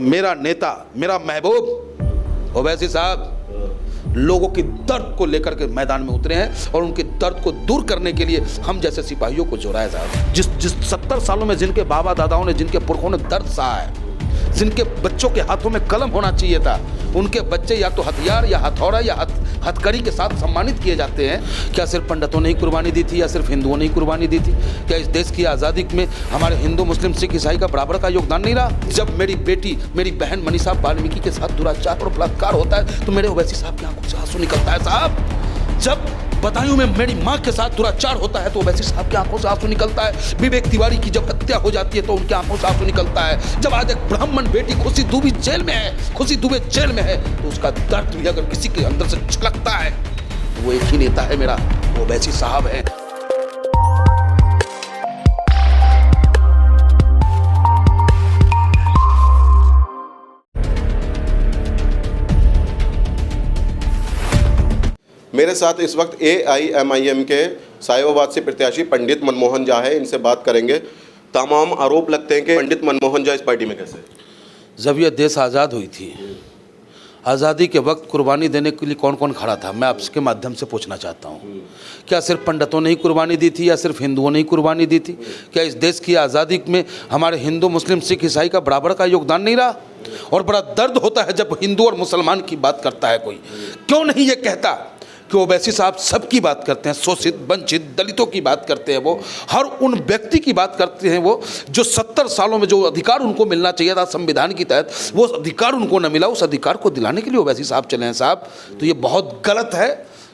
मेरा नेता, मेरा महबूब ओवैसी साहब लोगों की दर्द को लेकर के मैदान में उतरे हैं और उनके दर्द को दूर करने के लिए हम जैसे सिपाहियों को जोड़ा है साहब। जिस 70 सालों में जिनके बाबा दादाओं ने, जिनके पुरखों ने दर्द सहा है, जिनके बच्चों के हाथों में कलम होना चाहिए था, उनके बच्चे या तो हथियार या हथौड़ा या हथकड़ी के साथ सम्मानित किए जाते हैं। क्या सिर्फ पंडितों ने ही कुर्बानी दी थी या सिर्फ हिंदुओं ने ही कुर्बानी दी थी? क्या इस देश की आज़ादी में हमारे हिंदू, मुस्लिम, सिख, ईसाई का बराबर का योगदान नहीं रहा? जब मेरी बेटी, मेरी बहन मनीषा वाल्मीकि के साथ दुराचार और बलात्कार होता है तो मेरे ओवैसी साहब की आंखों से आंसू निकलता है साहब। जब बदायूं में मेरी माँ के साथ दुराचार होता है तो ओवैसी साहब की आंखों से आंसू निकलता है। विवेक तिवारी की जब हत्या हो जाती है तो उनकी आंखों से आंसू निकलता है। जब आज एक ब्राह्मण बेटी खुशी दुबे जेल में है तो उसका दर्द भी अगर किसी के अंदर से छलकता है तो वो एक ही नेता है मेरा, ओवैसी साहब है। मेरे साथ इस वक्त AIMIM के साहिबाबाद से प्रत्याशी पंडित मनमोहन झा है। इनसे बात करेंगे। तमाम आरोप लगते हैं कि पंडित मनमोहन झा इस पार्टी में कैसे? जब यह देश आज़ाद हुई थी, आज़ादी के वक्त कुर्बानी देने के लिए कौन कौन खड़ा था, मैं आपके माध्यम से पूछना चाहता हूँ। क्या सिर्फ पंडितों ने ही कुर्बानी दी थी या सिर्फ हिंदुओं ने ही कुर्बानी दी थी? क्या इस देश की आज़ादी में हमारे हिंदू, मुस्लिम, सिख, ईसाई का बराबर का योगदान नहीं रहा? और बड़ा दर्द होता है जब हिंदू और मुसलमान की बात करता है कोई। क्यों नहीं ये कहता कि ओवैसी साहब सबकी बात करते हैं, शोषित, वंचित, दलितों की बात करते हैं, वो हर उन व्यक्ति की बात करते हैं वो जो 70 सालों में जो अधिकार उनको मिलना चाहिए था संविधान के तहत, वो अधिकार उनको न मिला। उस अधिकार को दिलाने के लिए ओवैसी साहब चले हैं साहब। तो ये बहुत गलत है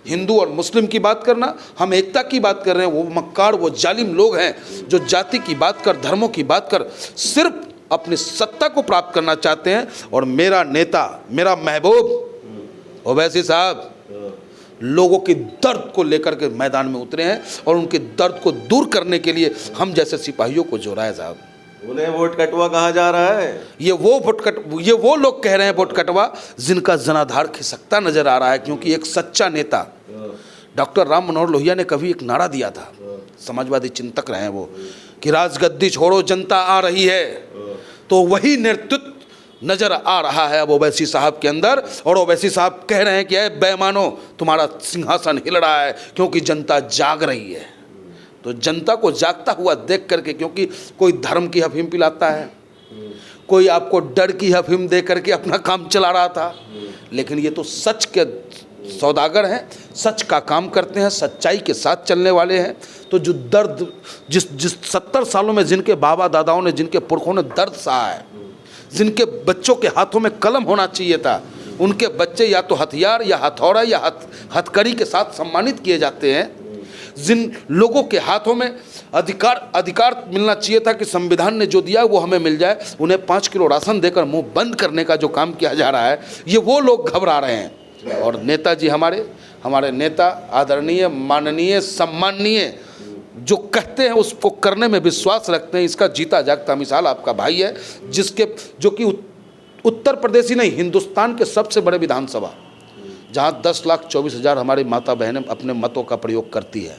हिंदू और मुस्लिम की बात करना। हम एकता की बात कर रहे हैं। वो मक्कार, वो जालिम लोग हैं जो जाति की बात कर, धर्मों की बात कर सिर्फ अपनी सत्ता को प्राप्त करना चाहते हैं। और मेरा नेता, मेरा महबूब ओवैसी साहब लोगों की दर्द को लेकर के मैदान में उतरे हैं और उनके दर्द को दूर करने के लिए हम जैसे सिपाहियों को जोड़ा है साहब। उन्हें वोट कटवा कहा जा रहा है। ये वो लोग कह रहे हैं वोट कटवा जिनका जनाधार खिसकता नजर आ रहा है। क्योंकि एक सच्चा नेता डॉक्टर राम मनोहर लोहिया ने कभी एक नारा दिया था, समाजवादी चिंतक रहे हैं वो, कि राजगद्दी छोड़ो जनता आ रही है। तो वही नेतृत्व नजर आ रहा है अब ओवैसी साहब के अंदर। और ओवैसी साहब कह रहे हैं कि ऐ बेईमानो, तुम्हारा सिंहासन हिल रहा है क्योंकि जनता जाग रही है। तो जनता को जागता हुआ देख करके, क्योंकि कोई धर्म की अफीम पिलाता है, कोई आपको डर की अफीम दे करके अपना काम चला रहा था, लेकिन ये तो सच के सौदागर हैं, सच का काम करते हैं, सच्चाई के साथ चलने वाले हैं। तो जो दर्द जिस 70 सालों में जिनके बाबा दादाओं ने, जिनके पुरखों ने दर्द सहा है, जिनके बच्चों के हाथों में कलम होना चाहिए था, उनके बच्चे या तो हथियार या हथौड़ा या हथकड़ी के साथ सम्मानित किए जाते हैं। जिन लोगों के हाथों में अधिकार मिलना चाहिए था कि संविधान ने जो दिया वो हमें मिल जाए, उन्हें 5 किलो राशन देकर मुंह बंद करने का जो काम किया जा रहा है, ये वो लोग घबरा रहे हैं। और नेताजी हमारे नेता आदरणीय, माननीय, सम्माननीय जो कहते हैं उसको करने में विश्वास रखते हैं। इसका जीता जागता मिसाल आपका भाई है, जो कि उत्तर प्रदेश ही नहीं, हिंदुस्तान के सबसे बड़े विधानसभा, जहां 10,24,000 हमारी माता बहनें अपने मतों का प्रयोग करती है,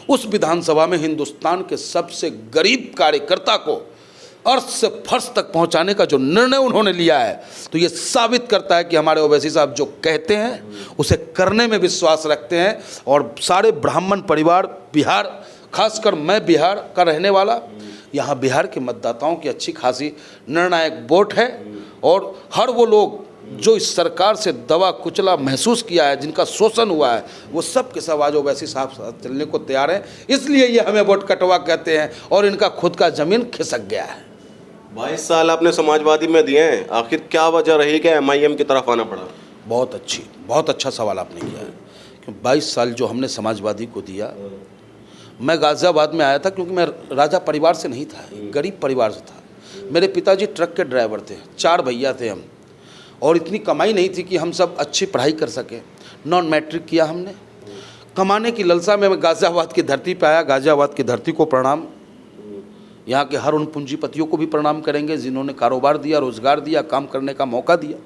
उस विधानसभा में हिंदुस्तान के सबसे गरीब कार्यकर्ता को अर्थ से फर्श तक पहुंचाने का जो निर्णय उन्होंने लिया है, तो ये साबित करता है कि हमारे ओवैसी साहब जो कहते हैं उसे करने में विश्वास रखते हैं। और सारे ब्राह्मण परिवार, बिहार, खासकर मैं बिहार का रहने वाला, यहाँ बिहार के मतदाताओं की अच्छी खासी निर्णायक वोट है। और हर वो लोग जो इस सरकार से दबा कुचला महसूस किया है, जिनका शोषण हुआ है, वो सब के सब आज ओवैसी साहब चलने को तैयार हैं। इसलिए ये हमें वोट कटवा कहते हैं और इनका खुद का जमीन खिसक गया है। 22 साल आपने समाजवादी में दिए हैं, आखिर क्या वजह रही कि MIM की तरफ आना पड़ा? बहुत अच्छा सवाल आपने किया है। क्योंकि 22 साल जो हमने समाजवादी को दिया, मैं गाज़ियाबाद में आया था क्योंकि मैं राजा परिवार से नहीं था, गरीब परिवार से था। मेरे पिताजी ट्रक के ड्राइवर थे, 4 भैया थे हम, और इतनी कमाई नहीं थी कि हम सब अच्छी पढ़ाई कर सकें। नॉन मैट्रिक किया हमने। कमाने की ललसा में मैं गाज़ियाबाद की धरती पर आया। गाज़ियाबाद की धरती को प्रणाम, यहाँ के हर उन पूंजीपतियों को भी प्रणाम करेंगे जिन्होंने कारोबार दिया, रोज़गार दिया, काम करने का मौका दिया।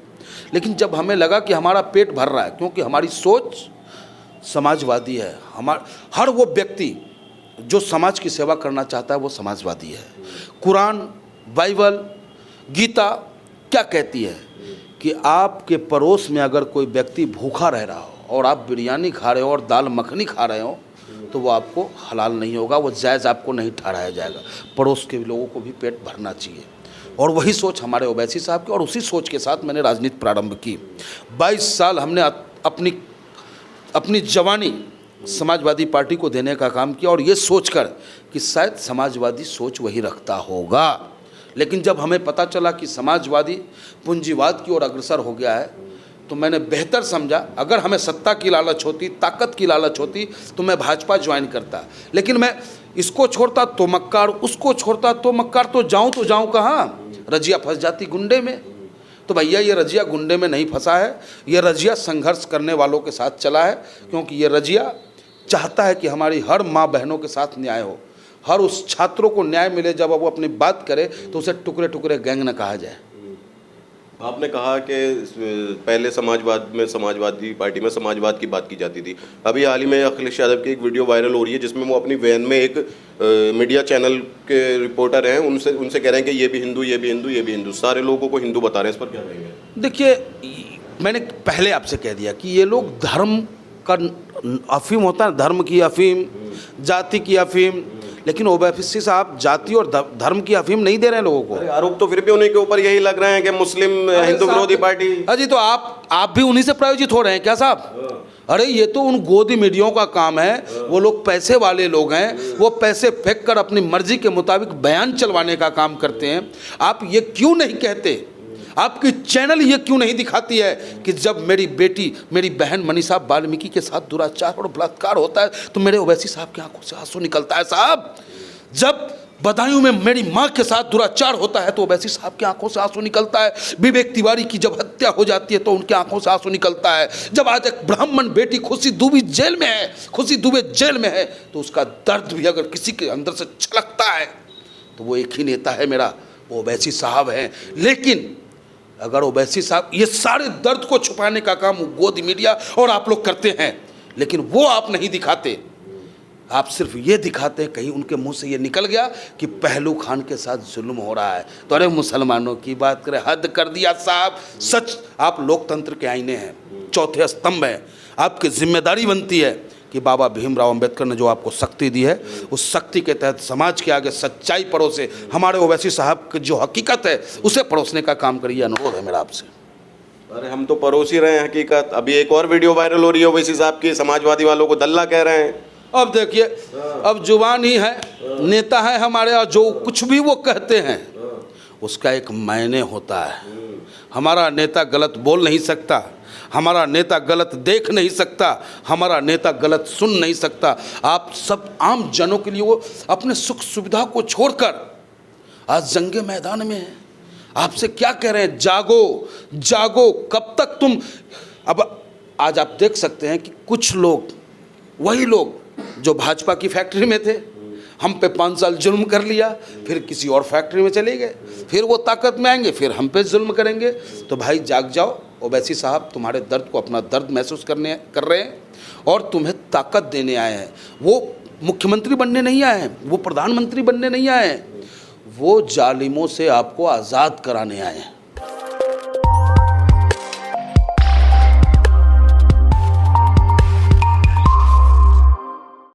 लेकिन जब हमें लगा कि हमारा पेट भर रहा है, क्योंकि हमारी सोच समाजवादी है, हर वो व्यक्ति जो समाज की सेवा करना चाहता है वो समाजवादी है। कुरान, बाइबल, गीता क्या कहती है कि आपके पड़ोस में अगर कोई व्यक्ति भूखा रह रहा हो और आप बिरयानी खा रहे हो और दाल मखनी खा रहे हो तो वो आपको हलाल नहीं होगा, वो जायज़ आपको नहीं ठहराया जाएगा। पड़ोस के लोगों को भी पेट भरना चाहिए। और वही सोच हमारे ओवैसी साहब की, और उसी सोच के साथ मैंने राजनीति प्रारंभ की। 22 साल हमने अपनी जवानी समाजवादी पार्टी को देने का काम किया, और ये सोचकर कि शायद समाजवादी सोच वही रखता होगा। लेकिन जब हमें पता चला कि समाजवादी पूंजीवाद की ओर अग्रसर हो गया है, तो मैंने बेहतर समझा अगर हमें सत्ता की लालच होती, ताकत की लालच होती, तो मैं भाजपा ज्वाइन करता। लेकिन मैं इसको छोड़ता तो मक्कार, उसको छोड़ता तो मक्कार, तो जाऊं कहाँ? रजिया फंस जाती गुंडे में। तो भैया ये रजिया गुंडे में नहीं फंसा है, ये रजिया संघर्ष करने वालों के साथ चला है, क्योंकि ये रजिया चाहता है कि हमारी हर माँ बहनों के साथ न्याय हो, हर उस छात्रों को न्याय मिले। जब वो अपनी बात करे तो उसे टुकड़े टुकड़े गैंग न कहा जाए। आपने कहा कि पहले समाजवादी पार्टी में समाजवाद की बात की जाती थी। अभी हाल ही में अखिलेश यादव की एक वीडियो वायरल हो रही है जिसमें वो अपनी वैन में एक मीडिया चैनल के रिपोर्टर हैं, उनसे कह रहे हैं कि ये भी हिंदू, ये भी हिंदू, ये भी हिंदू, सारे लोगों को हिंदू बता रहे हैं। इस पर क्या कहेंगे? देखिए, मैंने पहले आपसे कह दिया कि ये लोग धर्म का अफीम होता है, धर्म की अफीम, जाति की अफीम, लेकिन ओवैसी साहब जाति और धर्म की अफीम नहीं दे रहे हैं लोगों को। आरोप तो फिर भी उन्हीं के ऊपर यही लग रहे हैं कि मुस्लिम हिंदू विरोधी पार्टी। अजी तो आप भी उन्हीं से प्रायोजित हो रहे हैं क्या साहब? अरे ये तो उन गोदी मीडियाओं का काम है, वो लोग पैसे वाले लोग हैं, वो पैसे फेंक कर अपनी मर्जी के मुताबिक बयान चलवाने का काम करते हैं। आप ये क्यों नहीं कहते, आपकी चैनल ये क्यों नहीं दिखाती है कि जब मेरी बेटी, मेरी बहन मनीषा वाल्मीकि के साथ दुराचार और बलात्कार होता है तो मेरे ओवैसी साहब की आंखों से आंसू निकलता है साहब? जब बदायूं में मेरी माँ के साथ दुराचार होता है तो ओवैसी साहब की आंखों से आंसू निकलता है। विवेक तिवारी की जब हत्या हो जाती है तो उनकी आंखों से आंसू निकलता है। जब आज एक ब्राह्मण बेटी खुशी दुबे जेल में है तो उसका दर्द भी अगर किसी के अंदर से छलकता है तो वो एक ही नेता है मेरा, वो ओवैसी साहब है। लेकिन अगर ओवैसी साहब ये सारे दर्द को छुपाने का काम गोदी मीडिया और आप लोग करते हैं, लेकिन वो आप नहीं दिखाते। आप सिर्फ ये दिखाते हैं, कहीं उनके मुंह से ये निकल गया कि पहलू खान के साथ जुल्म हो रहा है तो अरे मुसलमानों की बात करें, हद कर दिया साहब। सच, आप लोकतंत्र के आईने हैं, चौथे स्तंभ हैं। आपकी जिम्मेदारी बनती है कि बाबा भीमराव अंबेडकर ने जो आपको शक्ति दी है, उस शक्ति के तहत समाज के आगे सच्चाई परोसे, हमारे ओवैसी साहब की जो हकीकत है उसे परोसने का काम करिए। अनुरोध है मेरा आपसे। अरे हम तो परोस ही रहे हैं हकीकत। अभी एक और वीडियो वायरल हो रही है ओवैसी साहब की, समाजवादी वालों को दल्ला कह रहे हैं। अब देखिए, अब जुबान ही है, नेता है हमारे, और जो कुछ भी वो कहते हैं उसका एक मायने होता है। हमारा नेता गलत बोल नहीं सकता, हमारा नेता गलत देख नहीं सकता, हमारा नेता गलत सुन नहीं सकता। आप सब आम जनों के लिए वो अपने सुख सुविधा को छोड़कर आज जंगे मैदान में है। आपसे क्या कह रहे हैं? जागो जागो, कब तक तुम? अब आज आप देख सकते हैं कि कुछ लोग, वही लोग जो भाजपा की फैक्ट्री में थे, हम पे 5 साल जुल्म कर लिया, फिर किसी और फैक्ट्री में चले गए, फिर वो ताकत में आएंगे, फिर हम पे जुल्म करेंगे। तो भाई जाग जाओ। ओवैसी साहब तुम्हारे दर्द को अपना दर्द महसूस कर रहे हैं और तुम्हें ताकत देने आए हैं। वो मुख्यमंत्री बनने नहीं आए हैं, वो प्रधानमंत्री बनने नहीं आए हैं, वो जालिमों से आपको आज़ाद कराने आए हैं।